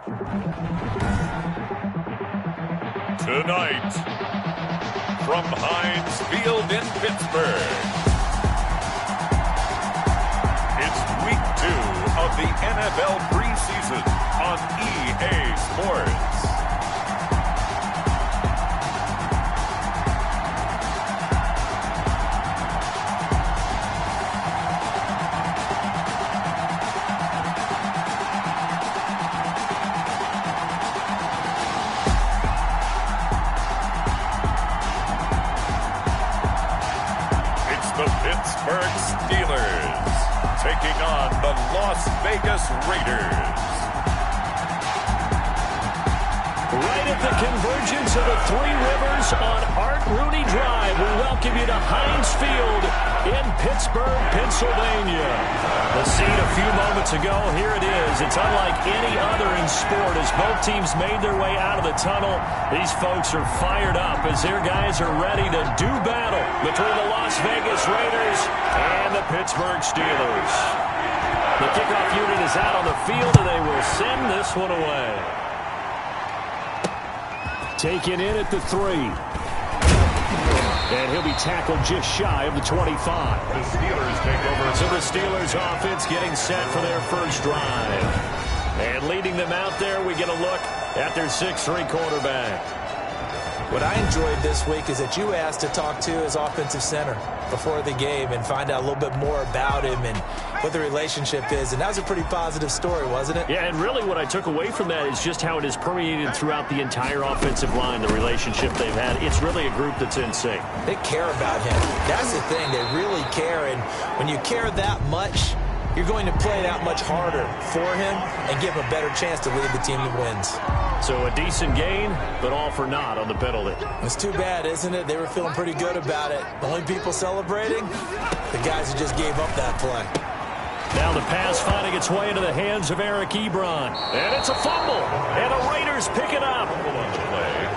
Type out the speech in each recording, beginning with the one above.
Tonight, from Heinz Field in Pittsburgh, it's Week 2 of the NFL Preseason on EA Sports. The Pittsburgh Steelers taking on the Las Vegas Raiders. Right at the convergence of the Three Rivers on Art Rooney Drive, we welcome you to Heinz Field in Pittsburgh, Pennsylvania. The scene a few moments ago, here it is. It's unlike any other in sport as both teams made their way out of the tunnel. These folks are fired up as their guys are ready to do battle between the Las Vegas Raiders and the Pittsburgh Steelers. The kickoff unit is out on the field, and they will send this one away. Taken in at the 3. And he'll be tackled just shy of the 25. The Steelers take over. So the Steelers offense getting set for their first drive. And leading them out there, we get a look at their 6'3" quarterback. What I enjoyed this week is that you asked to talk to his offensive center before the game and find out a little bit more about him and what the relationship is. And that was a pretty positive story, wasn't it? Yeah, and really what I took away from that is just how it is permeated throughout the entire offensive line, the relationship they've had. It's really a group that's in sync. They care about him. That's the thing. They really care. And when you care that much, you're going to play that much harder for him and give him a better chance to lead the team that wins. So a decent gain, but all for naught on the penalty. It's too bad, isn't it? They were feeling pretty good about it. The only people celebrating, the guys who just gave up that play. Now the pass finding its way into the hands of Eric Ebron. And it's a fumble. And the Raiders pick it up.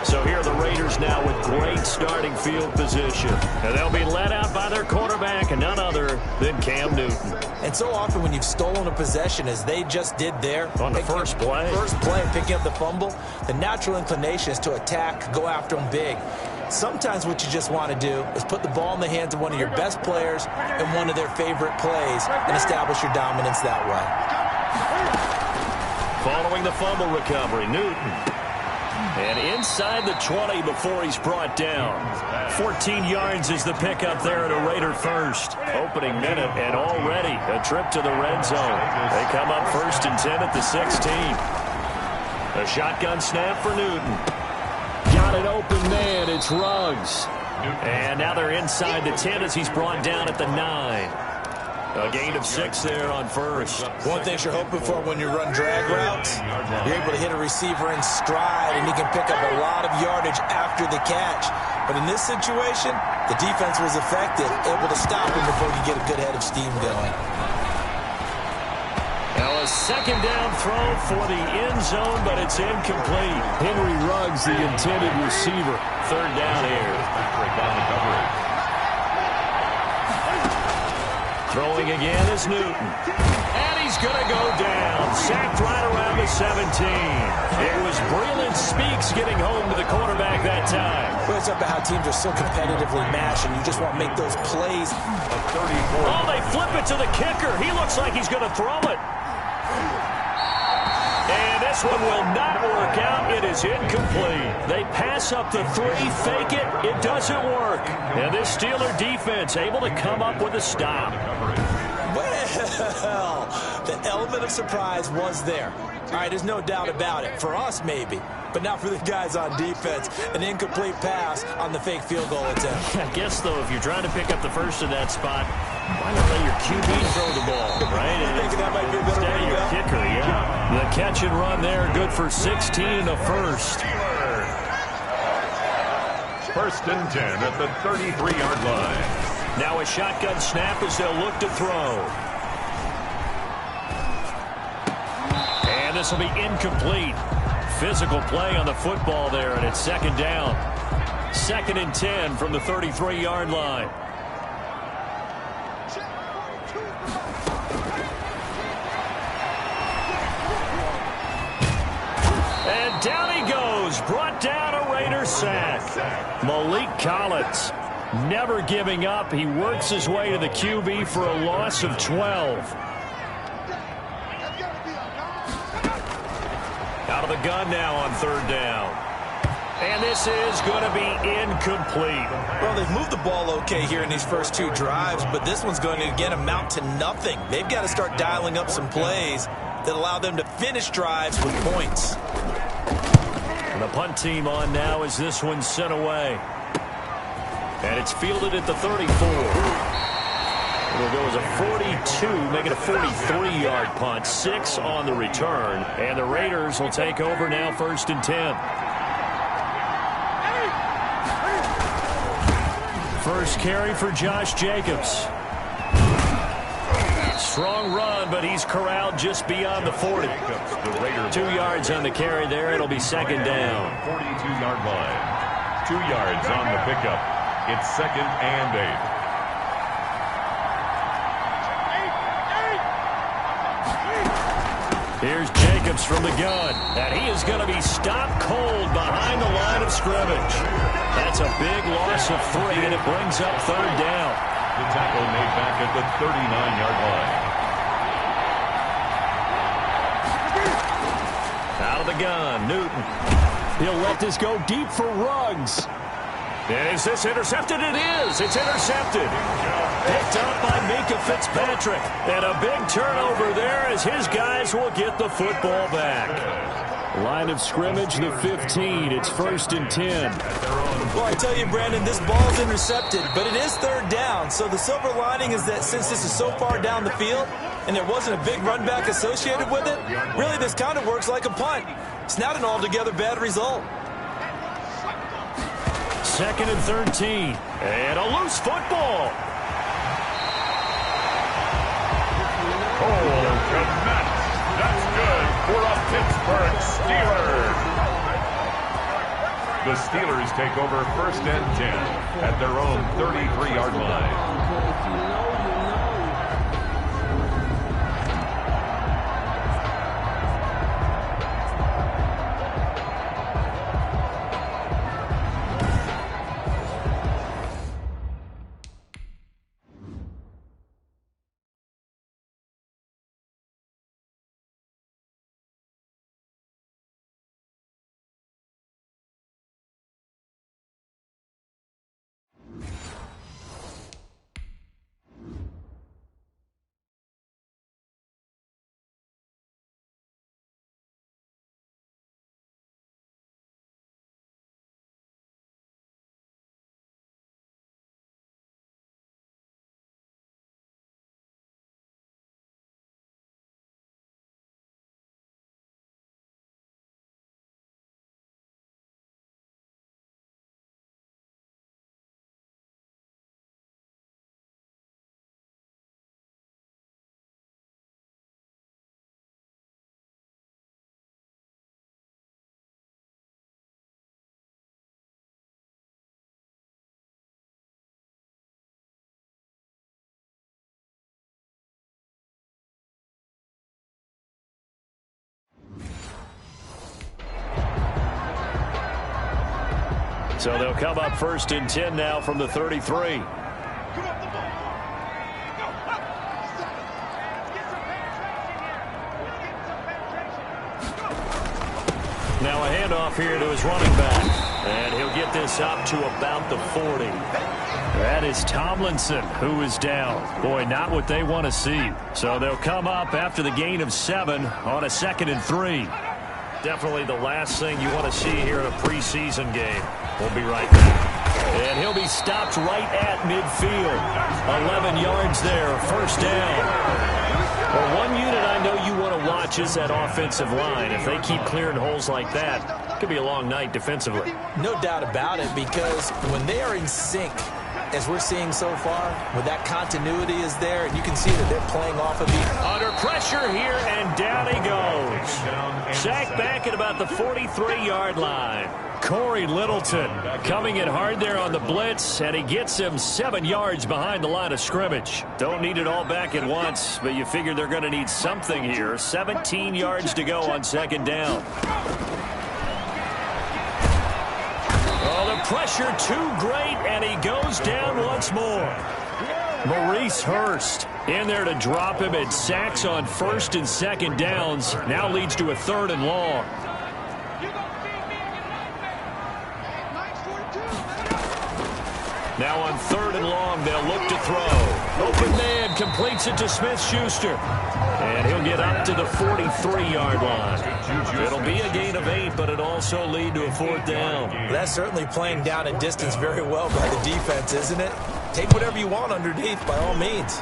So here are the Raiders now with great starting field position. And they'll be led out by their quarterback and none other than Cam Newton. And so often when you've stolen a possession, as they just did there. On the first play, picking up the fumble, the natural inclination is to attack, go after them big. Sometimes what you just want to do is put the ball in the hands of one of your best players in one of their favorite plays and establish your dominance that way. Following the fumble recovery, Newton. And inside the 20 before he's brought down. 14 yards is the pickup there at a Raider first. Opening minute and already a trip to the red zone. They come up 1st and 10 at the 16. A shotgun snap for Newton. Got it open man, it's Ruggs. And now they're inside the 10 as he's brought down at the 9. A gain of 6 there on first. One thing you're hoping for when you run drag routes, you're able to hit a receiver in stride, and he can pick up a lot of yardage after the catch. But in this situation, the defense was effective, able to stop him before he could get a good head of steam going. Now a second down throw for the end zone, but it's incomplete. Henry Ruggs, the intended receiver. 3rd down here. Throwing again is Newton. And he's going to go down. Sacked right around the 17. It was Breland Speaks getting home to the quarterback that time. Well, it's about how teams are so competitively matched, and you just want to make those plays. Oh, they flip it to the kicker. He looks like he's going to throw it. And this one will not work out. It is incomplete. They pass up the 3, fake it. It doesn't work. And this Steeler defense able to come up with a stop. Well, the element of surprise was there. All right, there's no doubt about it. For us, maybe. But not for the guys on defense. An incomplete pass on the fake field goal attempt. I guess, though, if you're trying to pick up the first in that spot, why not let your QB throw the ball, right? You thinking that might be a better way to your go? kicker, yeah. The catch and run there, good for 16 and a first. 1st and 10 at the 33-yard line. Now a shotgun snap as they'll look to throw. And this will be incomplete. Physical play on the football there, and it's 2nd down. 2nd and 10 from the 33-yard line. He's brought down a Raider sack. Malik Collins never giving up. He works his way to the QB for a loss of 12. Out of the gun now on third down. And this is going to be incomplete. Well, they've moved the ball okay here in these first two drives, but this one's going to, again, amount to nothing. They've got to start dialing up some plays that allow them to finish drives with points. And the punt team on now as this one's sent away. And it's fielded at the 34. It'll go as a 42, make it a 43-yard punt. 6 on the return. And the Raiders will take over now, 1st and 10. First carry for Josh Jacobs. Strong run, but he's corralled just beyond the 40. 2 yards on the carry there. It'll be second down. 42-yard line. 2 yards on the pickup. It's 2nd and 8. Here's Jacobs from the gun. And he is going to be stopped cold behind the line of scrimmage. That's a big loss of 3, and it brings up third down. The tackle made back at the 39-yard line. Out of the gun, Newton. He'll let this go deep for Ruggs. Is this intercepted? It is. It's intercepted. Picked up by Minkah Fitzpatrick. And a big turnover there as his guys will get the football back. Line of scrimmage, the 15. It's 1st and 10. Well, I tell you, Brandon, this ball's intercepted, but it is third down. So the silver lining is that since this is so far down the field and there wasn't a big run back associated with it, really this kind of works like a punt. It's not an altogether bad result. 2nd and 13. And a loose football. Oh, tremendous. That's good for a Pittsburgh Steelers. The Steelers take over 1st and 10 at their own 33-yard line. So they'll come up 1st and 10 now from the 33. Now a handoff here to his running back. And he'll get this up to about the 40. That is Tomlinson, who is down. Boy, not what they want to see. So they'll come up after the gain of 7 on a 2nd and 3. Definitely the last thing you want to see here in a preseason game. We'll be right back. And he'll be stopped right at midfield. 11 yards there, 1st down. Well, one unit I know you want to watch is that offensive line. If they keep clearing holes like that, it could be a long night defensively. No doubt about it, because when they are in sync, as we're seeing so far, when that continuity is there, and you can see that they're playing off of each under pressure here, and down he goes. Sacked back at about the 43-yard line. Corey Littleton coming in hard there on the blitz, and he gets him 7 yards behind the line of scrimmage. Don't need it all back at once, but you figure they're going to need something here. 17 yards to go on 2nd down. pressure too great, and he goes down once more. Maurice Hurst in there to drop him. It sacks on first and second downs. Now leads to a 3rd and long. Now on 3rd and long, they'll look to throw. Open man completes it to Smith-Schuster. And he'll get up to the 43-yard line. It'll be a gain of 8, but it also lead to a 4th down. That's certainly playing down and distance very well by the defense, isn't it? Take whatever you want underneath, by all means.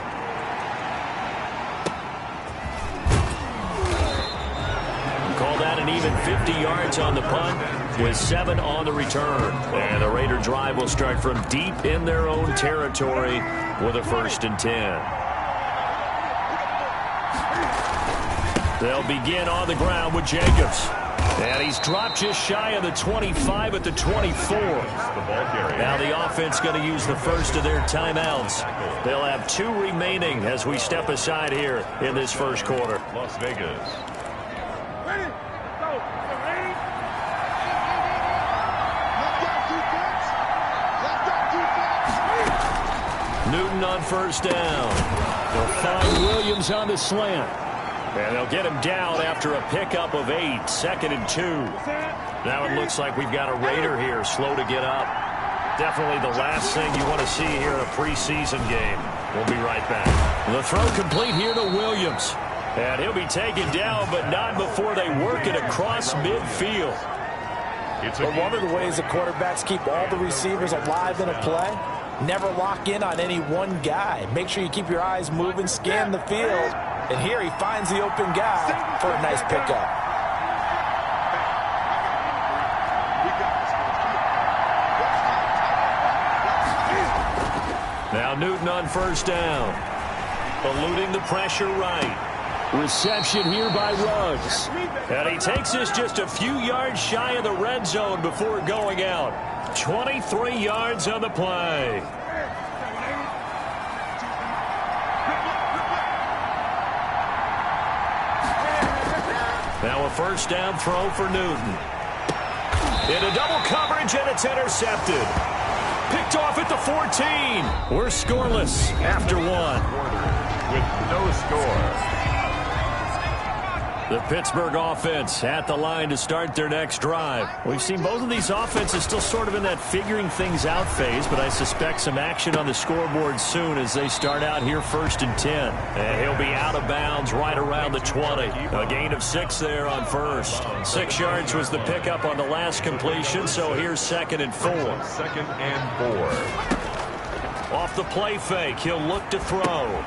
Call that an even 50 yards on the punt with 7 on the return. And the Raider drive will start from deep in their own territory with a 1st and 10. They'll begin on the ground with Jacobs. And he's dropped just shy of the 25 at the 24. Now the offense going to use the first of their timeouts. They'll have 2 remaining as we step aside here in this first quarter. Las Vegas. Newton on 1st down. They'll find Williams on the slant. And they'll get him down after a pickup of 8, 2nd and 2. Now it looks like we've got a Raider here slow to get up. Definitely the last thing you want to see here in a preseason game. We'll be right back. The throw complete here to Williams. And he'll be taken down, but not before they work it across midfield. But one of the ways the quarterbacks keep all the receivers alive in a play, never lock in on any one guy. Make sure you keep your eyes moving, scan the field. And here he finds the open guy for a nice pickup. Now Newton on 1st down. Eluding the pressure right. Reception here by Ruggs. And he takes this just a few yards shy of the red zone before going out. 23 yards on the play. Now a 1st down throw for Newton. Into double coverage, and it's intercepted. Picked off at the 14. We're scoreless after 1. With no score. The Pittsburgh offense at the line to start their next drive. We've seen both of these offenses still sort of in that figuring things out phase, but I suspect some action on the scoreboard soon as they start out here 1st and 10. And he'll be out of bounds right around the 20. A gain of 6 there on 1st. 6 yards was the pickup on the last completion, so here's 2nd and 4. 2nd and 4. Off the play fake, he'll look to throw.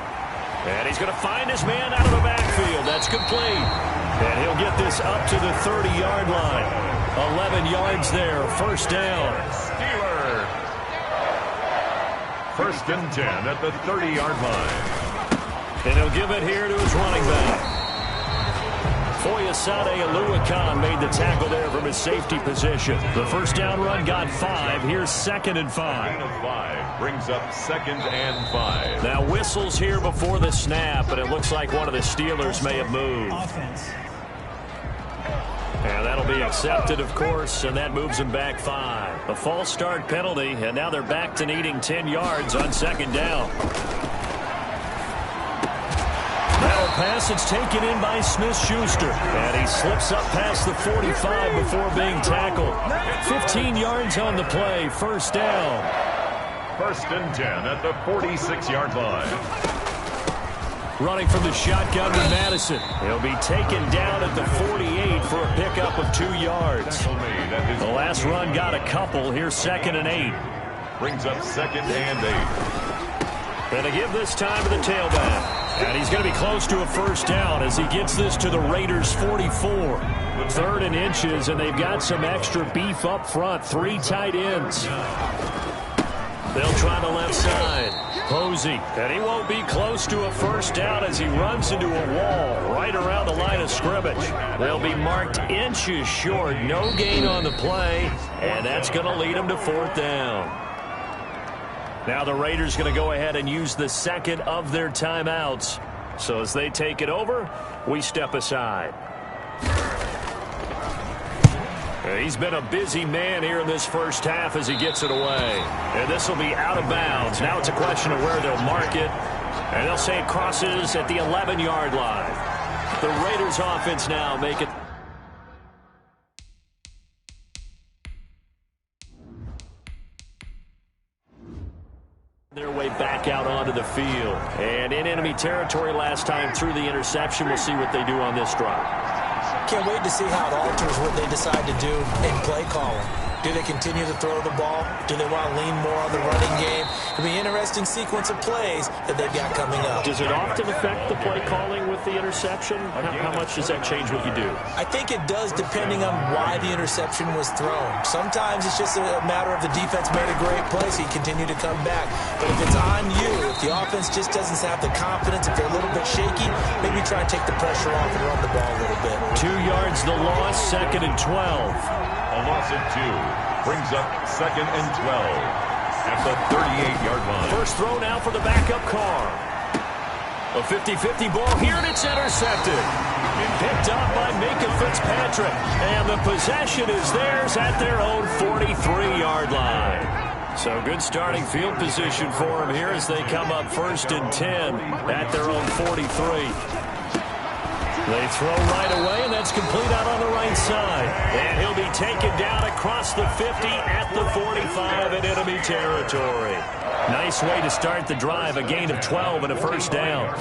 And he's going to find his man out of the backfield. That's complete. And he'll get this up to the 30-yard line. 11 yards there, 1st down. Steeler. 1st and 10 at the 30-yard line. And he'll give it here to his running back. Foyesade Oluwakan made the tackle there from his safety position. The 1st down run got 5. Here's 2nd and 5. Gain of 5 brings up 2nd and 5. Now whistles here before the snap, but it looks like one of the Steelers may have moved. And that'll be accepted, of course, and that moves them back 5. A false start penalty, and now they're back to needing 10 yards on 2nd down. Pass, it's taken in by Smith-Schuster. And he slips up past the 45 before being tackled. 15 yards on the play, 1st down. 1st and 10 at the 46-yard line. Running from the shotgun with Madison. He'll be taken down at the 48 for a pickup of 2 yards. The last run got a couple. Here's 2nd and 8. Brings up 2nd and 8. And to give this time to the tailback. And he's going to be close to a 1st down as he gets this to the Raiders' 44. 3rd and inches, and they've got some extra beef up front. 3 tight ends. They'll try the left side. Posey, and he won't be close to a 1st down as he runs into a wall right around the line of scrimmage. They'll be marked inches short. No gain on the play, and that's going to lead them to 4th down. Now the Raiders going to go ahead and use the 2nd of their timeouts. So as they take it over, we step aside. He's been a busy man here in this first half as he gets it away. And this will be out of bounds. Now it's a question of where they'll mark it. And they'll say it crosses at the 11-yard line. The Raiders offense now make it. Their way back out onto the field. And in enemy territory last time through the interception. We'll see what they do on this drive. Can't wait to see how it alters what they decide to do in play calling. Do they continue to throw the ball? Do they want to lean more on the running game? It'll be an interesting sequence of plays that they've got coming up. Does it often affect the play calling with the interception? How much does that change what you do? I think it does depending on why the interception was thrown. Sometimes it's just a matter of the defense made a great play, so you continue to come back. But if it's on you, if the offense just doesn't have the confidence, if they're a little bit shaky, maybe try and take the pressure off and run the ball a little bit. 2 yards the loss, 2nd and 12. A loss of 2 brings up 2nd and 12 at the 38-yard line. First throw now for the backup car. A 50-50 ball here, and it's intercepted. Picked up by Minka Fitzpatrick. And the possession is theirs at their own 43-yard line. So good starting field position for them here as they come up 1st and 10 at their own 43. They throw right away, and that's complete out on the right side. And he'll be taken down across the 50 at the 45 in enemy territory. Nice way to start the drive, a gain of 12 and a first down.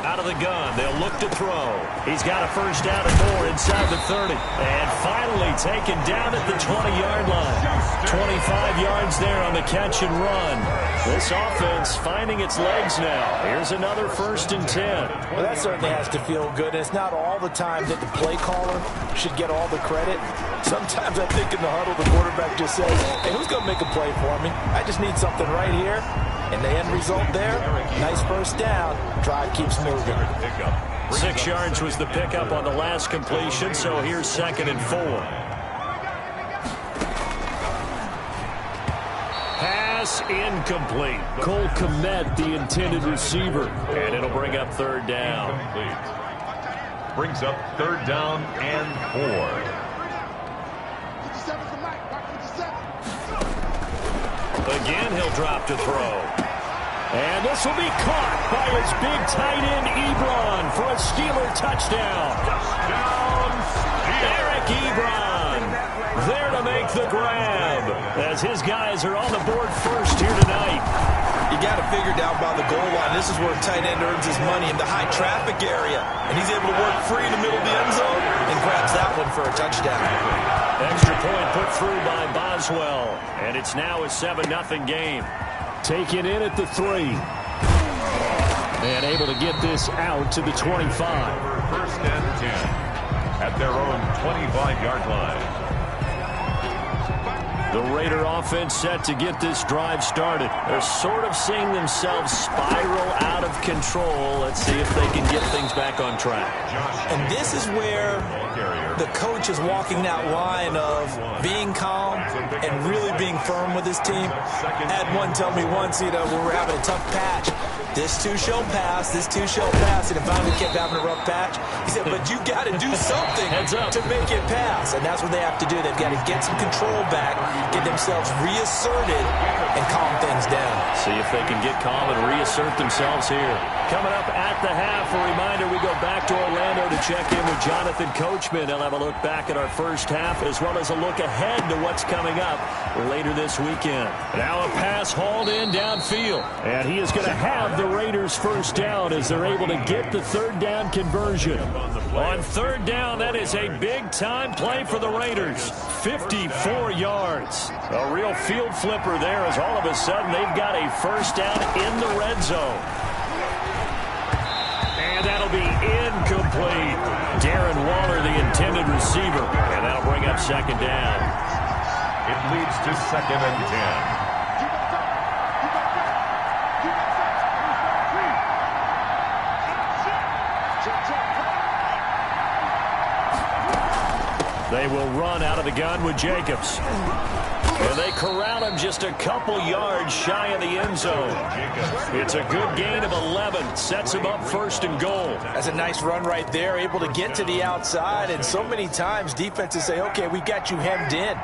Out of the gun, they'll look to throw. He's got a first down and more inside the 30. And finally taken down at the 20-yard line. 25 yards there on the catch and run. This offense finding its legs now. Here's another 1st and 10. Well, that certainly has to feel good. And it's not all the time that the play caller should get all the credit. Sometimes I think in the huddle, the quarterback just says, hey, who's going to make a play for me? I just need something right here. And the end result there, nice first down. Drive keeps moving. 6 yards was the pickup on the last completion, so here's 2nd and 4. Pass incomplete. Cole Kmet, the intended receiver, and it'll bring up 3rd down. Brings up 3rd down and 4. Again, he'll drop to throw. And this will be caught by his big tight end, Ebron, for a Steeler touchdown. Eric Ebron there to make the grab as his guys are on the board first here tonight. You got to figure down by the goal line. This is where a tight end earns his money in the high traffic area. And he's able to work free in the middle of the end zone and grabs that one for a touchdown. Extra point put through by Boswell. And it's now a 7-0 game. Taken in at the 3. And able to get this out to the 25. 1st and 10 at their own 25-yard line. The Raider offense set to get this drive started. They're sort of seeing themselves spiral out of control. Let's see if they can get things back on track. And this is where the coach is walking that line of being calm and really being firm with his team. I had one tell me once, we were having a tough patch. This too shall pass, this too shall pass. And finally kept having a rough patch. He said, but you got to do something to make it pass. And that's what they have to do. They've got to get some control back, get themselves reasserted, and calm things down. See if they can get calm and reassert themselves here. Coming up at the half, a reminder, we go back to Orlando to check in with Jonathan Coachman. He'll have a look back at our first half as well as a look ahead to what's coming up later this weekend. Now a pass hauled in downfield. And he is going to have the Raiders first down as they're able to get the 3rd down conversion. On 3rd down, that is a big-time play for the Raiders. 54 yards. A real field flipper there as all of a sudden they've got a first down in the red zone. And that'll be incomplete. Darren Waller, the intended receiver. And that'll bring up 2nd down. It leads to 2nd and 10. They will run out of the gun with Jacobs. And they corral him just a couple yards shy of the end zone. It's a good gain of 11. Sets him up first and goal. That's a nice run right there, able to get to the outside. And so many times defenses say, okay, we got you hemmed in.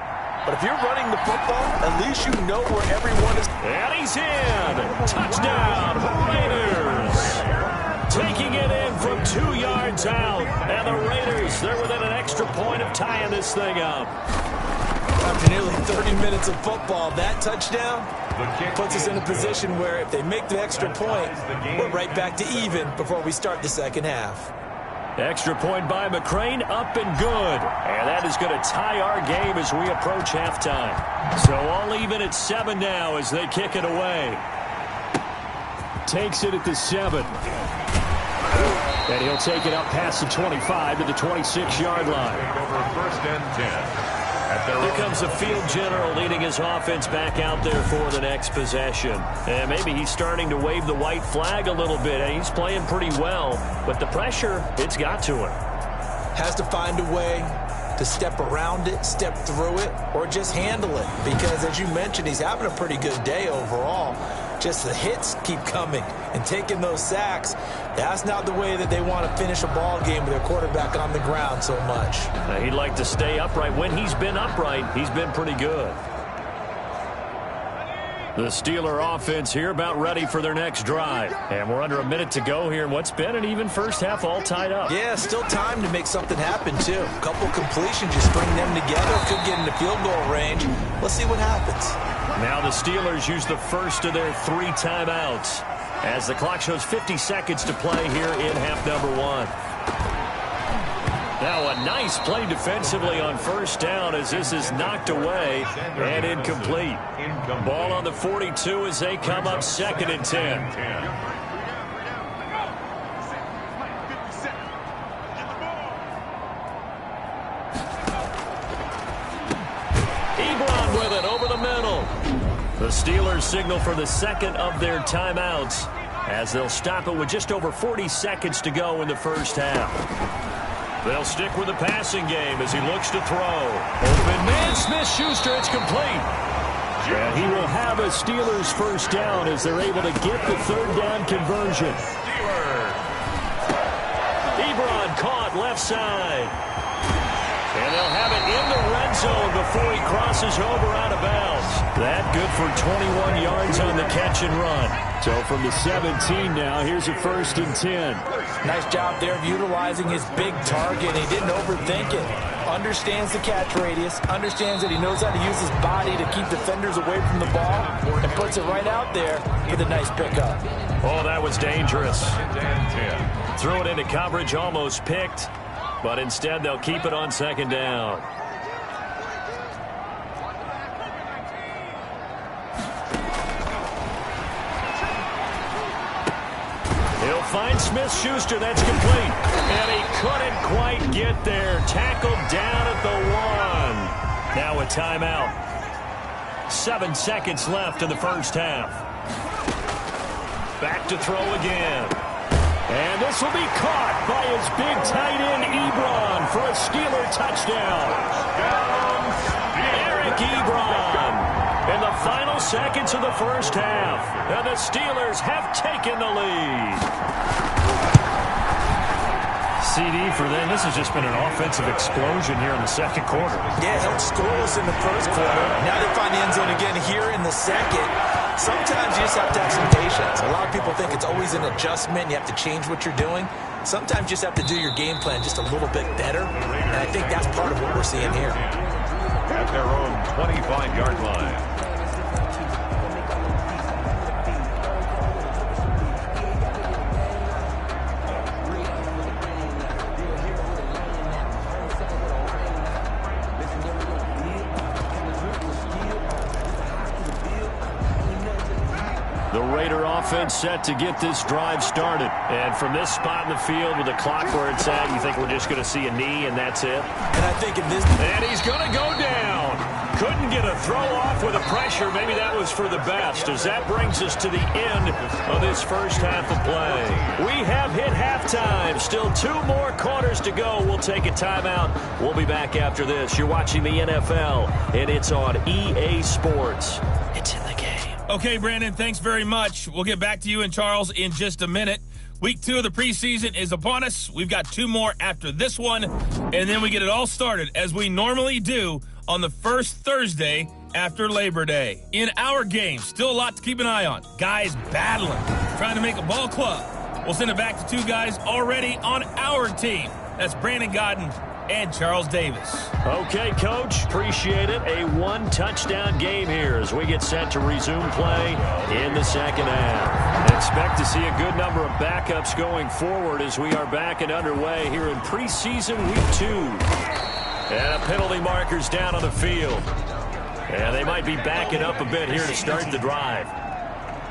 But if you're running the football, at least you know where everyone is. And he's in. Touchdown, Raiders. Taking it in from 2 yards out. And the Raiders, they're within an extra point of tying this thing up. After nearly 30 minutes of football, that touchdown puts us in a position where if they make the extra point, we're right back to even before we start the second half. Extra point by McCrane, up and good. And that is going to tie our game as we approach halftime. So all even at 7 now as they kick it away. Takes it at the 7. And he'll take it up past the 25 to the 26-yard line. Over first and 10. Here comes the field general leading his offense back out there for the next possession. And maybe he's starting to wave the white flag a little bit. He's playing pretty well, but the pressure, it's got to him. Has to find a way to step around it, step through it, or just handle it. Because as you mentioned, he's having a pretty good day overall. Just the hits keep coming and taking those sacks. That's not the way that they want to finish a ball game with their quarterback on the ground so much. He'd like to stay upright. When he's been upright, he's been pretty good. The Steeler offense here about ready for their next drive. And we're under a minute to go here in what's been an even first half all tied up. Yeah, still time to make something happen, too. A couple completions, just string them together. Could get into field goal range. Let's see what happens. Now the Steelers use the first of their 3 timeouts as the clock shows 50 seconds to play here in half number 1. Now a nice play defensively on first down as this is knocked away and incomplete. Ball on the 42 as they come up 2nd and 10. With it over the middle. The Steelers signal for the second of their timeouts as they'll stop it with just over 40 seconds to go in the first half. They'll stick with the passing game as he looks to throw. Open man, Smith-Schuster, it's complete. And he will have a Steelers first down as they're able to get the 3rd down conversion. Ebron caught left side. And they'll have it in the red zone before he crosses over out of bounds. That good for 21 yards on the catch and run. So from the 17 now, here's a 1st and 10. Nice job there of utilizing his big target. He didn't overthink it. Understands the catch radius. Understands that he knows how to use his body to keep defenders away from the ball. And puts it right out there for the nice pickup. Oh, that was dangerous. Threw it into coverage, almost picked. But instead, they'll keep it on 2nd down. He'll find Smith-Schuster. That's complete. And he couldn't quite get there. Tackled down at the 1. Now a timeout. 7 seconds left in the first half. Back to throw again. And this will be caught by his big tight end, Ebron, for a Steeler touchdown. Eric Ebron in the final seconds of the first half. And the Steelers have taken the lead. CD for them. This has just been an offensive explosion here in the second quarter. Yeah, held scoreless in the first quarter. Now they find the end zone again here in the second. Sometimes you just have to have some patience. A lot of people think it's always an adjustment. You have to change what you're doing. Sometimes you just have to do your game plan just a little bit better. And I think that's part of what we're seeing here. At their own 25-yard line. The Raider offense set to get this drive started. And from this spot in the field with the clock where it's at, you think we're just going to see a knee and that's it? And I think in this... And he's going to go down. Couldn't get a throw off with the pressure. Maybe that was for the best, as that brings us to the end of this first half of play. We have hit halftime. Still 2 more quarters to go. We'll take a timeout. We'll be back after this. You're watching the NFL, and it's on EA Sports. It's in the game. Okay, Brandon, thanks very much. We'll get back to you and Charles in just a minute. Week 2 of the preseason is upon us. We've got 2 more after this one, and then we get it all started, as we normally do, on the first Thursday after Labor Day. In our game, still a lot to keep an eye on. Guys battling, trying to make a ball club. We'll send it back to 2 guys already on our team. That's Brandon Godden and Charles Davis. Okay, Coach, appreciate it. A 1-touchdown game here as we get set to resume play in the second half. Expect to see a good number of backups going forward as we are back and underway here in preseason week 2. And penalty markers down on the field. And they might be backing up a bit here to start the drive.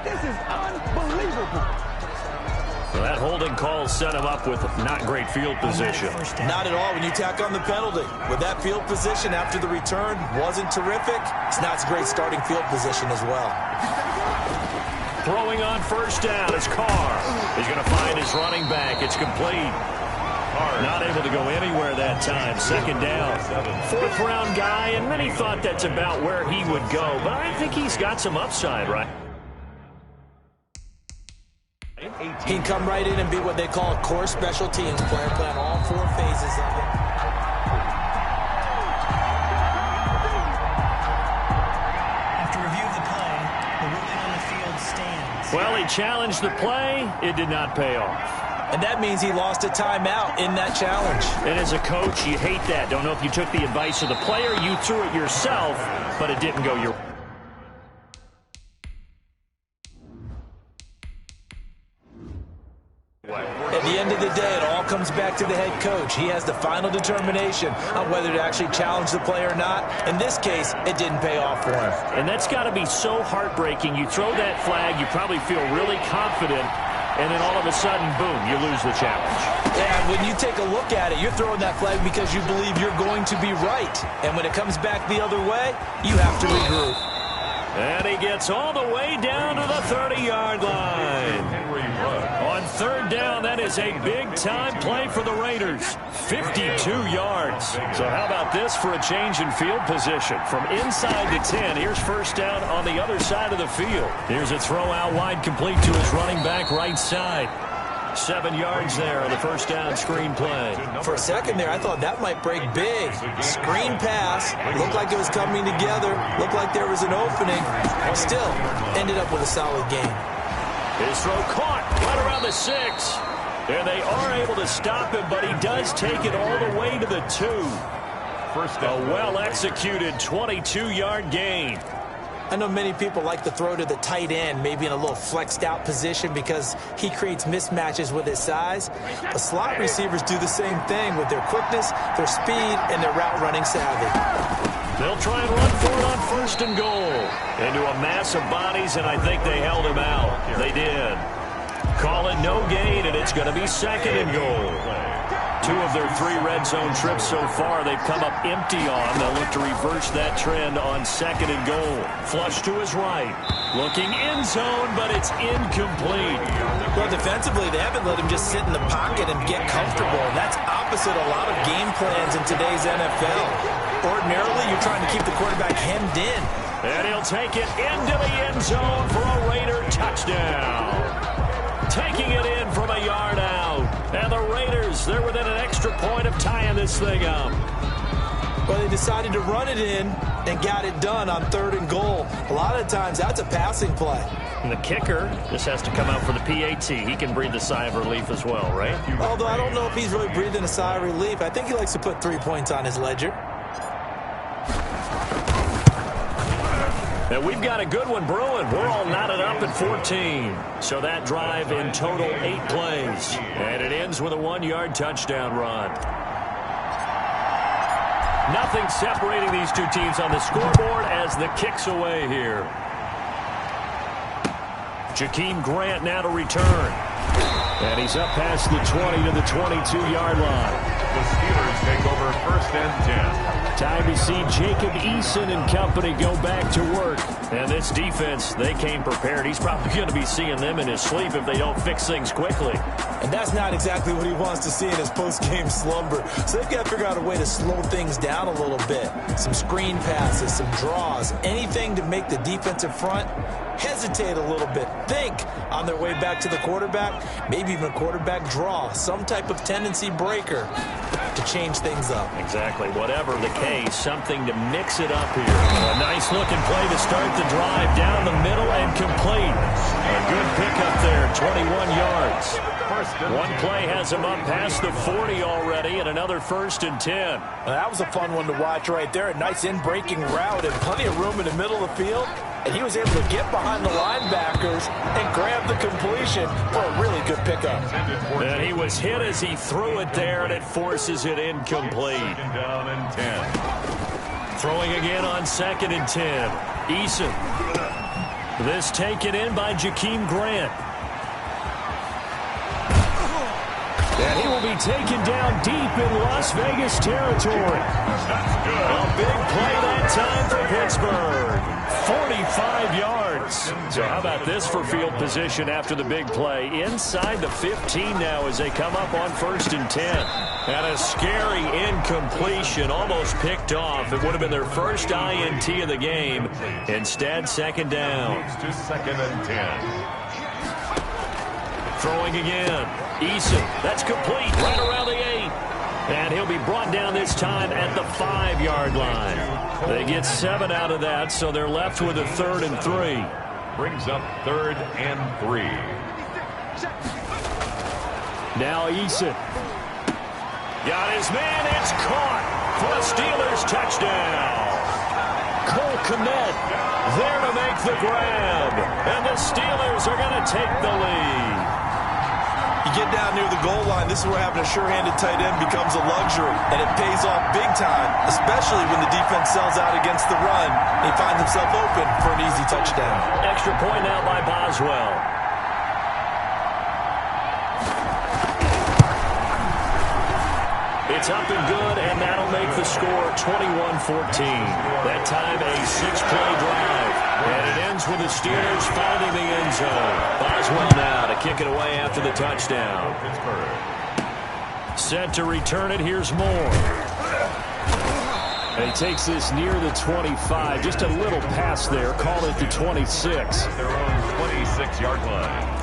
This is unbelievable. So that holding call set him up with not great field position. Not at all when you tack on the penalty. With that field position after the return wasn't terrific, it's not a great starting field position as well. Throwing on first down is Carr. He's going to find his running back. It's complete. Not able to go anywhere that time. Second down. 4th-round guy, and many thought that's about where he would go. But I think he's got some upside, right? He can come right in and be what they call a core special teams player, playing all 4 phases of it. After review of the play, the ruling on the field stands. Well, he challenged the play. It did not pay off. And that means he lost a timeout in that challenge. And as a coach, you hate that. Don't know if you took the advice of the player. You threw it yourself, but it didn't go your way. At the end of the day, it all comes back to the head coach. He has the final determination on whether to actually challenge the play or not. In this case, it didn't pay off for him. And that's got to be so heartbreaking. You throw that flag, you probably feel really confident, and then all of a sudden, boom, you lose the challenge. Yeah, when you take a look at it, you're throwing that flag because you believe you're going to be right. And when it comes back the other way, you have to regroup. And he gets all the way down to the 30-yard line. On 3rd down, that is a big-time play for the Raiders. 52 yards. So how about this for a change in field position? From inside the 10, here's first down on the other side of the field. Here's a throw out wide, complete to his running back right side. 7 yards there on the first down screen play. For a second there, I thought that might break big. Screen pass. Looked like it was coming together. Looked like there was an opening. Still, ended up with a solid game. His throw caught right around the 6. And they are able to stop him, but he does take it all the way to the 2. A well-executed 22-yard gain. I know many people like to throw to the tight end, maybe in a little flexed out position because he creates mismatches with his size. The slot receivers do the same thing with their quickness, their speed, and their route running savvy. They'll try and run for it on 1st and goal. Into a mass of bodies, and I think they held him out. They did. Call it no gain, and it's going to be 2nd and goal. 2 of their 3 red zone trips so far they've come up empty on. They'll look to reverse that trend on 2nd and goal. Flush to his right. Looking end zone, but it's incomplete. Well, defensively, they haven't let him just sit in the pocket and get comfortable. And that's opposite a lot of game plans in today's NFL. Ordinarily, you're trying to keep the quarterback hemmed in. And he'll take it into the end zone for a Raider touchdown. Taking it in from a yard out. And the Raiders, they're within an extra point of tying this thing up. Well, they decided to run it in and got it done on 3rd and goal. A lot of times, that's a passing play. And the kicker just has to come out for the PAT. He can breathe a sigh of relief as well, right? Although I don't know if he's really breathing a sigh of relief. I think he likes to put 3 points on his ledger. And we've got a good one brewing. We're all knotted up at 14. So that drive in total 8 plays. And it ends with a 1-yard touchdown run. Nothing separating these 2 teams on the scoreboard as the kick's away here. Jakeem Grant now to return. And he's up past the 20 to the 22-yard line. The Steelers take over 1st and 10. Time to see Jacob Eason and company go back to work. And this defense, they came prepared. He's probably going to be seeing them in his sleep if they don't fix things quickly. And that's not exactly what he wants to see in his post-game slumber. So they've got to figure out a way to slow things down a little bit. Some screen passes, some draws, anything to make the defensive front hesitate a little bit. Think on their way back to the quarterback, maybe even a quarterback draw, some type of tendency breaker to change things up. Exactly. Whatever the case, something to mix it up here. A nice looking play to start the drive down the middle and complete. A good pickup there, 21 yards. One play has him up past the 40 already, and another 1st and 10. Now, that was a fun one to watch right there. A nice in-breaking route and plenty of room in the middle of the field. And he was able to get behind the linebackers and grab the completion for a really good pickup. And he was hit as he threw it there, and it forces it incomplete. Down and 10. Throwing again on 2nd and 10. Eason. This taken in by Jakeem Grant. And he will be taken down deep in Las Vegas territory. A big play that time for Pittsburgh. 45 yards. So how about this for field position after the big play? Inside the 15 now as they come up on 1st and 10. And a scary incompletion, almost picked off. It would have been their first INT of the game. Instead, 2nd down. To 2nd and 10. Throwing again. Eason, that's complete, right around the 8. And he'll be brought down this time at the 5-yard line. They get 7 out of that, so they're left with a 3rd and 3. Brings up 3rd and 3. Now Eason. Got his man, it's caught for a Steelers touchdown. Cole Kmet there to make the grab. And the Steelers are going to take the lead. You get down near the goal line, this is where having a sure-handed tight end becomes a luxury, and it pays off big time, especially when the defense sells out against the run. He finds himself open for an easy touchdown. Extra point now by Boswell. It's up and good, and that'll make the score 21-14. That time a 6-play drive. And it ends with the Steelers finding the end zone. Boswell now to kick it away after the touchdown. Set to return it. Here's Moore. And he takes this near the 25. Just a little pass there. Call it the 26. Their own 26-yard line.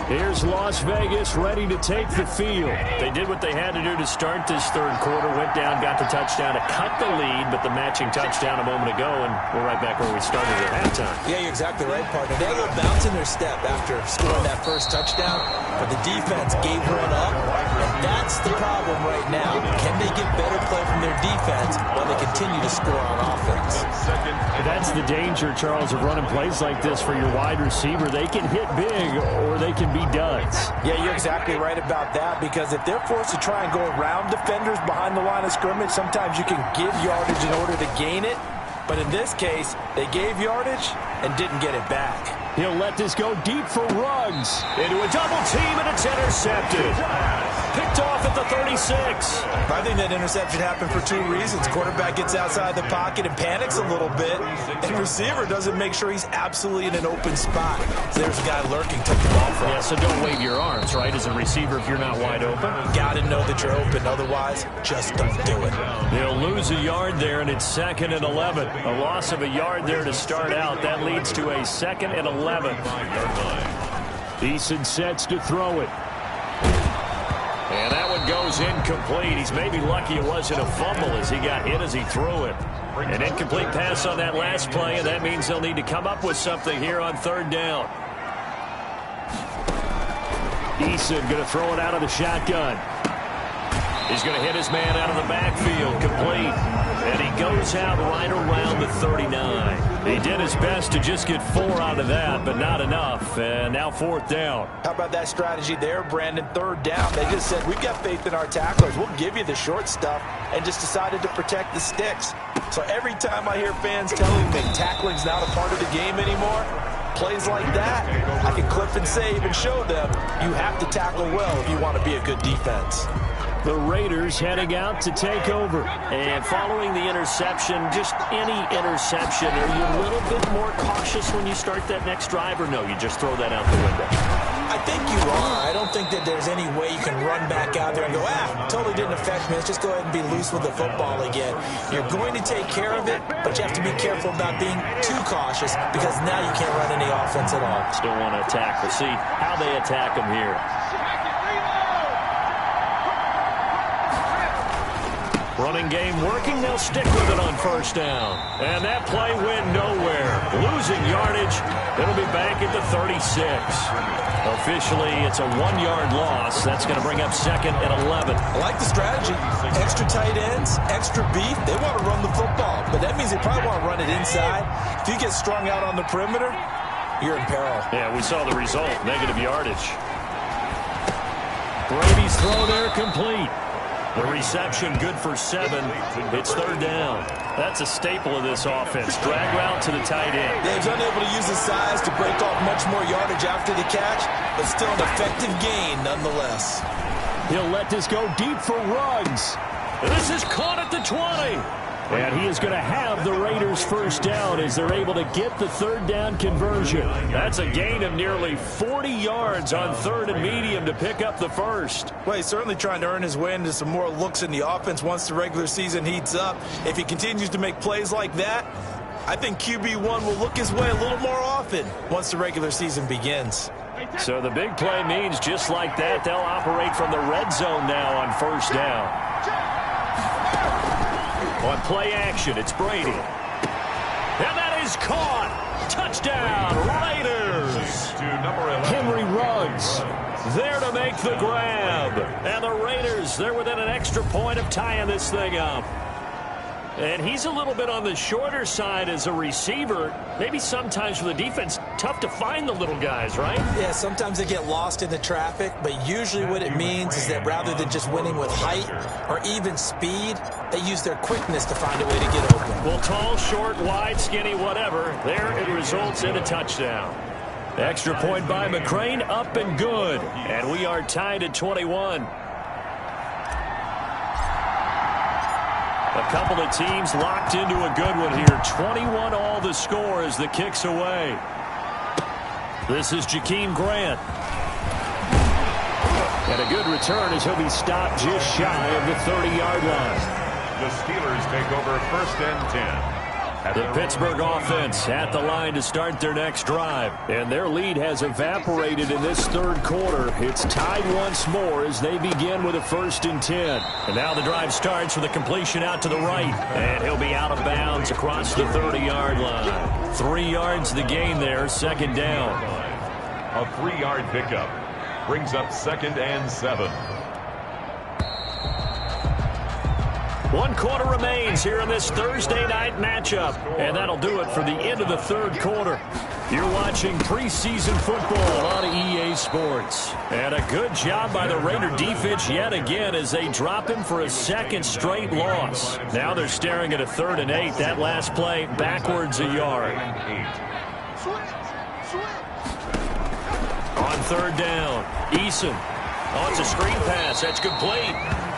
Here's Las Vegas ready to take the field. They did what they had to do to start this 3rd quarter. Went down, got the touchdown to cut the lead, but the matching touchdown a moment ago, and we're right back where we started at halftime. Yeah, you're exactly right, partner. They had a little bounce in their step after scoring that first touchdown, but the defense gave one up, and that's the problem right now. Can they get better play from their defense while they continue to score on offense? That's the danger, Charles, of running plays like this for your wide receiver. They can hit big, or they can be duds. Yeah, you're exactly right about that, because if they're forced to try and go around defenders behind the line of scrimmage, sometimes you can give yardage in order to gain it. But in this case, they gave yardage and didn't get it back. He'll let this go deep for Ruggs. Into a double team, and it's intercepted. Picked off at the 36. I think that interception happened for 2 reasons. Quarterback gets outside the pocket and panics a little bit, and receiver doesn't make sure he's absolutely in an open spot. So there's a guy lurking, took the ball from him. Yeah, so don't wave your arms, right, as a receiver if you're not wide open. Got to know that you're open. Otherwise, just don't do it. They'll lose a yard there, and it's 2nd and 11. A loss of a yard there to start out. That leads to a 2nd and 11. Eason sets to throw it. And that one goes incomplete. He's maybe lucky it wasn't a fumble as he got hit as he threw it. An incomplete pass on that last play, and that means they'll need to come up with something here on 3rd down. Eason going to throw it out of the shotgun. He's going to hit his man out of the backfield, complete. And he goes out right around the 39. He did his best to just get 4 out of that, but not enough. And now 4th down. How about that strategy there, Brandon? 3rd down. They just said, we've got faith in our tacklers. We'll give you the short stuff, and just decided to protect the sticks. So every time I hear fans telling me tackling's not a part of the game anymore, plays like that, I can clip and save and show them you have to tackle well if you want to be a good defense. The Raiders heading out to take over. And following the interception, just any interception, are you a little bit more cautious when you start that next drive, or no, you just throw that out the window? I think you are. I don't think that there's any way you can run back out there and go, totally didn't affect me. Let's just go ahead and be loose with the football again. You're going to take care of it, but you have to be careful about being too cautious because now you can't run any offense at all. Still want to attack. We'll see how they attack them here. Running game working. They'll stick with it on first down. And that play went nowhere. Losing yardage. It'll be back at the 36. Officially, it's a 1-yard loss. That's going to bring up 2nd and 11. I like the strategy. Extra tight ends, extra beef. They want to run the football, but that means they probably want to run it inside. If you get strung out on the perimeter, you're in peril. Yeah, we saw the result. Negative yardage. Brady's throw there complete. The reception good for 7. It's 3rd down. That's a staple of this offense. Drag route to the tight end. Yeah, he's unable to use his size to break off much more yardage after the catch, but still an effective gain nonetheless. He'll let this go deep for Ruggs. This is caught at the 20. And he is going to have the Raiders first down as they're able to get the 3rd down conversion. That's a gain of nearly 40 yards on 3rd and medium to pick up the first. Well, he's certainly trying to earn his way into some more looks in the offense once the regular season heats up. If he continues to make plays like that, I think QB1 will look his way a little more often once the regular season begins. So the big play means just like that, they'll operate from the red zone now on first down. On play action, it's Brady. And that is caught. Touchdown, Raiders. Henry Ruggs there to make the grab. And the Raiders, they're within an extra point of tying this thing up. And he's a little bit on the shorter side as a receiver. Maybe sometimes for the defense, tough to find the little guys, right? Yeah, sometimes they get lost in the traffic, but usually what it means is that rather than just winning with height or even speed, they use their quickness to find a way to get open. Well, tall, short, wide, skinny, whatever, there it results in a touchdown. Extra point by McCrane, up and good. And we are tied at 21. A couple of teams locked into a good one here. 21 all the score as the kick's away. This is Jakeem Grant. And a good return as he'll be stopped just shy of the 30-yard line. The Steelers take over 1st and 10. The Pittsburgh offense at the line to start their next drive. And their lead has evaporated in this 3rd quarter. It's tied once more as they begin with a 1st and 10. And now the drive starts with a completion out to the right. And he'll be out of bounds across the 30-yard line. 3 yards the gain there, 2nd down. A 3-yard pickup brings up 2nd and 7. 1 quarter remains here in this Thursday night matchup. And that'll do it for the end of the 3rd quarter. You're watching preseason football on EA Sports. And a good job by the Raider defense yet again as they drop him for a 2nd straight loss. Now they're staring at a 3rd and 8. That last play backwards a yard. On 3rd down, Eason. Oh, it's a screen pass. That's complete.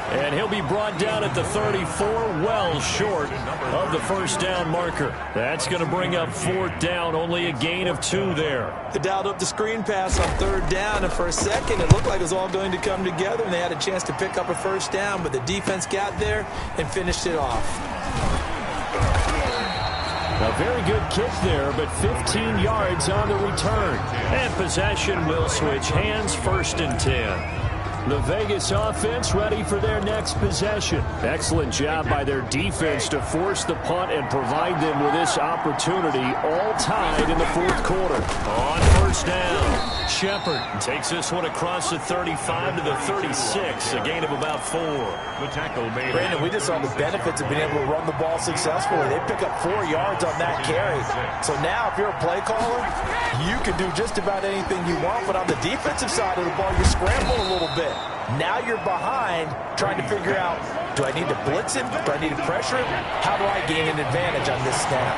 And he'll be brought down at the 34, well short of the 1st down marker. That's going to bring up 4th down, only a gain of 2 there. They dialed up the screen pass on 3rd down, and for a second it looked like it was all going to come together, and they had a chance to pick up a 1st down, but the defense got there and finished it off. A very good kick there, but 15 yards on the return. And possession will switch hands, 1st and 10. The Vegas offense ready for their next possession. Excellent job by their defense to force the punt and provide them with this opportunity, all tied in the 4th quarter. On 1st down, Shepard takes this one across the 35 to the 36, a gain of about 4. The tackle made. Brandon, we just saw the benefits of being able to run the ball successfully. They pick up 4 yards on that carry. So now if you're a play caller, you can do just about anything you want, but on the defensive side of the ball, you scramble a little bit. Now you're behind trying to figure out, do I need to blitz him? Do I need to pressure him? How do I gain an advantage on this snap?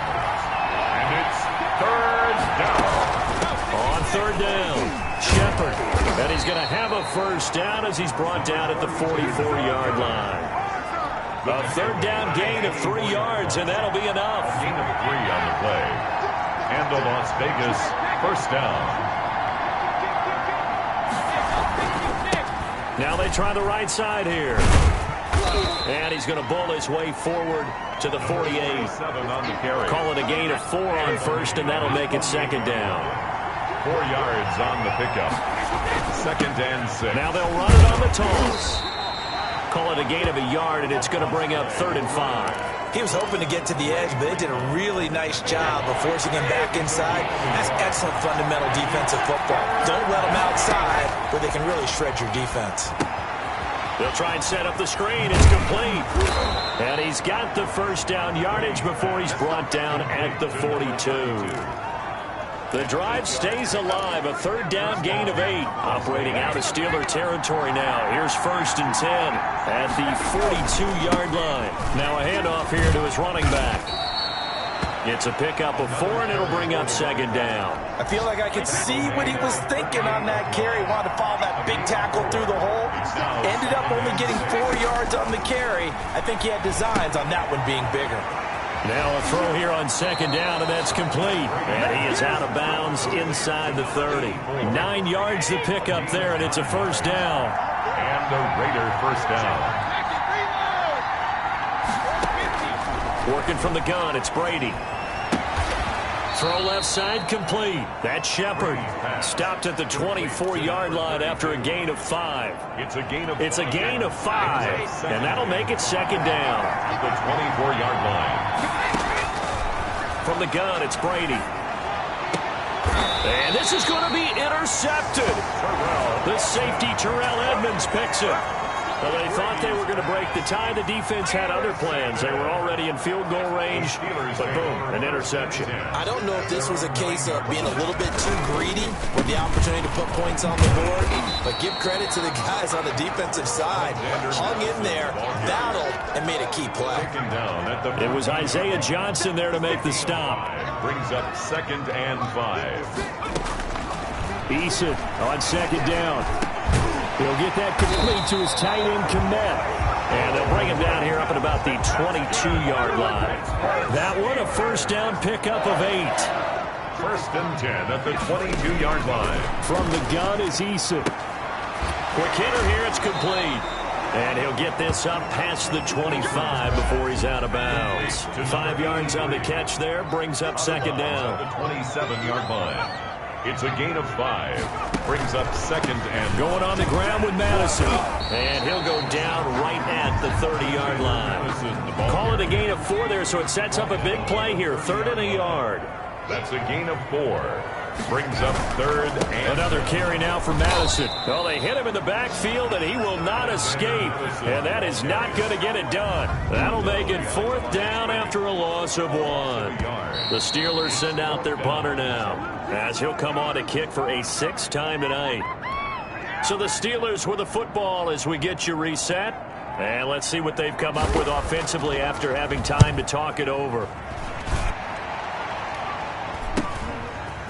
And it's 3rd down. third down. Shepard. And he's going to have a first down as he's brought down at the 44-yard line. A third down gain of 3 yards, and that'll be enough. Gain of 3 on the play. And the Las Vegas first down. Now they try the right side here. And he's going to bull his way forward to the 48. On the carry. Call it a gain of 4 on first, and that'll make it second down. 4 yards on the pickup. Second and 6. Now they'll run it on the toss. Call it a gain of a yard, and it's going to bring up 3rd and 5. He was hoping to get to the edge, but they did a really nice job of forcing him back inside. That's excellent fundamental defensive football. Don't let him outside where they can really shred your defense. They'll try and set up the screen. It's complete. And he's got the first down yardage before he's brought down at the 42. The drive stays alive. A third down gain of 8. Operating out of Steeler territory now. Here's 1st and 10 at the 42-yard line. Now a handoff here to his running back. It's a pickup of 4, and it'll bring up second down. I feel like I could see what he was thinking on that carry. Wanted to follow that big tackle through the hole. Ended up only getting 4 yards on the carry. I think he had designs on that one being bigger. Now a throw here on second down, and that's complete. And he is out of bounds inside the 30. 9 yards to pick up there, and it's a first down. And the Raider first down. Working from the gun, it's Brady. Throw left side complete. That's Shepard. Stopped at the 24-yard line after a gain of 5. It's a gain of 5. And that'll make it second down. At the 24-yard line. From the gun, it's Brady. And this is going to be intercepted. The safety, Terrell Edmonds, picks it. Well, they thought they were going to break the tie. The defense had other plans. They were already in field goal range, but boom, an interception. I don't know if this was a case of being a little bit too greedy with the opportunity to put points on the board, but give credit to the guys on the defensive side. Hung in there, battled, and made a key play. It was Isaiah Johnson there to make the stop. Brings up 2nd and 5. Eason on second down. He'll get that complete to his tight end, Komet. And they'll bring him down here up at about the 22-yard line. That one, a first down pickup of 8. 1st and 10 at the 22-yard line. From the gun is Eason. Quick hitter here, it's complete. And he'll get this up past the 25 before he's out of bounds. 5 yards on the catch there, brings up second down. The 27-yard line. It's a gain of 5. Brings up 2nd and... Going on the ground with Madison. And he'll go down right at the 30-yard line. Call it a gain of 4 there, so it sets up a big play here. 3rd and a yard. That's a gain of 4. Brings up 3rd and... Another carry now for Madison. Well, they hit him in the backfield, and he will not escape. And that is not going to get it done. That'll make it 4th down after a loss of 1. The Steelers send out their punter now, as he'll come on to kick for a 6th time tonight. So the Steelers with the football as we get you reset. And let's see what they've come up with offensively after having time to talk it over.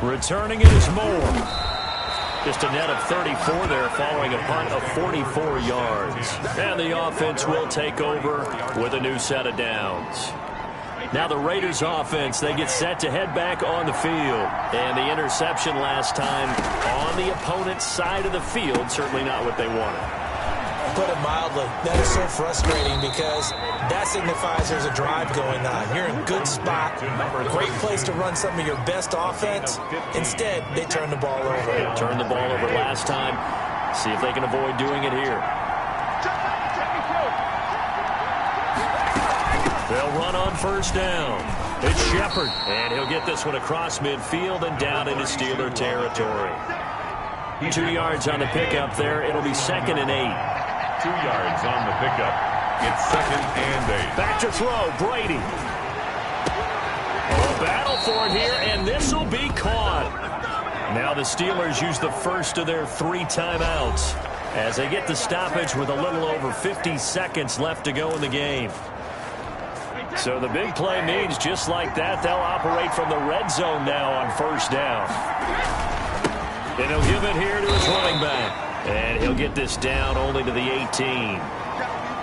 Returning it is Moore. Just a net of 34 there following a punt of 44 yards. And the offense will take over with a new set of downs. Now the Raiders offense, they get set to head back on the field. And the interception last time on the opponent's side of the field, certainly not what they wanted. Put it mildly, that is so frustrating because that signifies there's a drive going on. You're in a good spot, a great place to run some of your best offense. Instead, they turn the ball over. Turned the ball over last time. See if they can avoid doing it here. They'll run on first down. It's Shepard, and he'll get this one across midfield and down into Steeler territory. 2 yards on the pickup there. It'll be 2nd and 8. 2 yards on the pickup. It's 2nd and 8. Back to throw, Brady. Oh, battle for it here, and this will be caught. Now the Steelers use the first of their 3 timeouts as they get the stoppage with a little over 50 seconds left to go in the game. So the big play means just like that, they'll operate from the red zone now on first down. And he'll give it here to his running back. And he'll get this down only to the 18.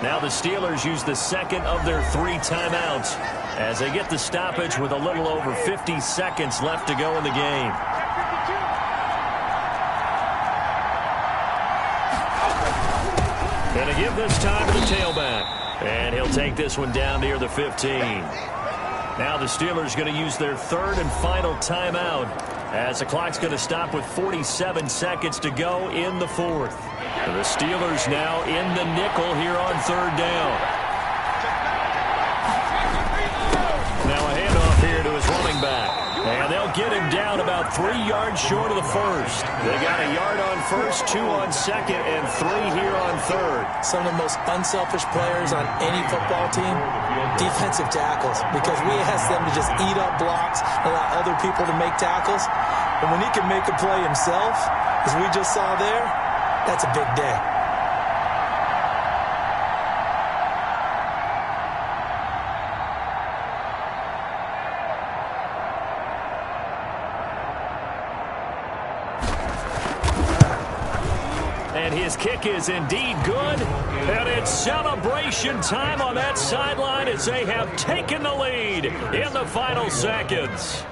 Now the Steelers use the second of their 3 timeouts as they get the stoppage with a little over 50 seconds left to go in the game. And to give this time to the tailback. And he'll take this one down near the 15. Now the Steelers going to use their 3rd and final timeout as the clock's going to stop with 47 seconds to go in the 4th. And the Steelers now in the nickel here on 3rd down. Now a handoff here to his running back. And they'll get him down about 3 yards short of the 1st. They got a yard on 1st, 2 on 2nd, and 3 here on 3rd. Some of the most unselfish players on any football team, defensive tackles, because we ask them to just eat up blocks, allow other people to make tackles. And when he can make a play himself, as we just saw there, that's a big day. And his kick is indeed good. And it's celebration time on that sideline as they have taken the lead in the final seconds.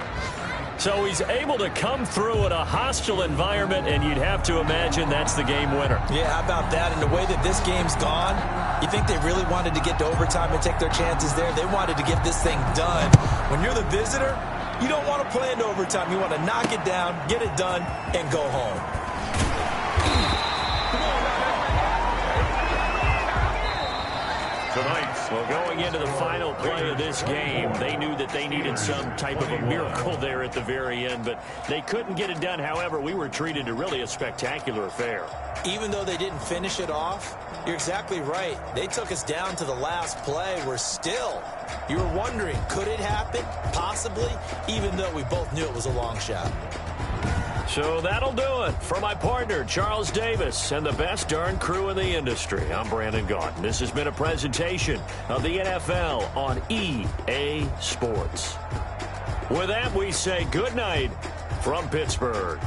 So he's able to come through in a hostile environment, and you'd have to imagine that's the game winner. Yeah, how about that? And the way that this game's gone, you think they really wanted to get to overtime and take their chances there? They wanted to get this thing done. When you're the visitor, you don't want to play into overtime. You want to knock it down, get it done, and go home. Tonight, well, going into the final play of this game, they knew that they needed some type of a miracle there at the very end, but they couldn't get it done. However, we were treated to really a spectacular affair. Even though they didn't finish it off, you're exactly right. They took us down to the last play. We're still, you were wondering, could it happen? Possibly, even though we both knew it was a long shot. So that'll do it for my partner, Charles Davis, and the best darn crew in the industry. I'm Brandon Gaudin. This has been a presentation of the NFL on EA Sports. With that, we say good night from Pittsburgh.